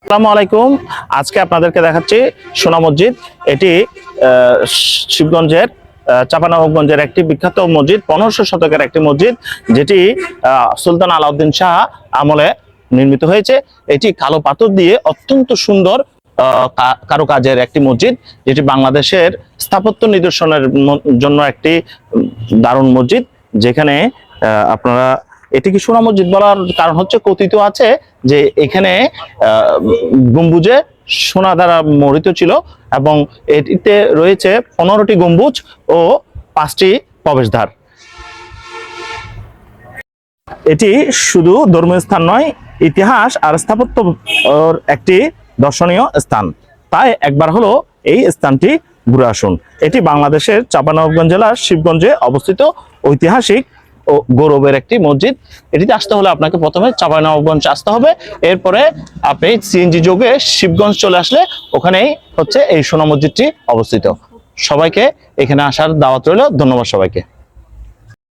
আসসালামু আলাইকুম। আজকে আপনাদেরকে দেখাচ্ছি সোনা মসজিদ। এটি শিবগঞ্জের চাঁপানবাবগঞ্জের একটি বিখ্যাত মসজিদ, 1500 শতকের একটি মসজিদ, যেটি সুলতান আলাউদ্দিন শাহ আমলে নির্মিত হয়েছে। এটি কালো পাথর দিয়ে অত্যন্ত সুন্দর কারুকাজের একটি মসজিদ, যেটি বাংলাদেশের স্থাপত্য নিদর্শনের জন্য একটি দারুণ মসজিদ। যেখানে আপনারা এটিকে সোনা মসজিদ বলার কারণ হচ্ছে, কথিত আছে যে এখানে গম্বুজে সোনা দ্বারা মোড়িত ছিল এবং এটিতে রয়েছে 15টি গম্বুজ ও 5টি প্রবেশদ্বার। এটি শুধু ধর্মীয় স্থান নয়, ইতিহাস আর স্থাপত্য একটি দর্শনীয় স্থান। তাই একবার হলো এই স্থানটি ঘুরে আসুন। এটি বাংলাদেশের চাঁপানবাবগঞ্জ জেলার শিবগঞ্জে অবস্থিত ঐতিহাসিক ও গৌরবের একটি মসজিদ। এটিতে আসতে হলে আপনাকে প্রথমে চাঁপানবাবগঞ্জ আসতে হবে, এরপরে আপনি সিএনজি যোগে শিবগঞ্জ চলে আসলে ওখানেই হচ্ছে এই সোনা মসজিদটি অবস্থিত। সবাইকে এখানে আসার দাওয়াত রইল। ধন্যবাদ সবাইকে।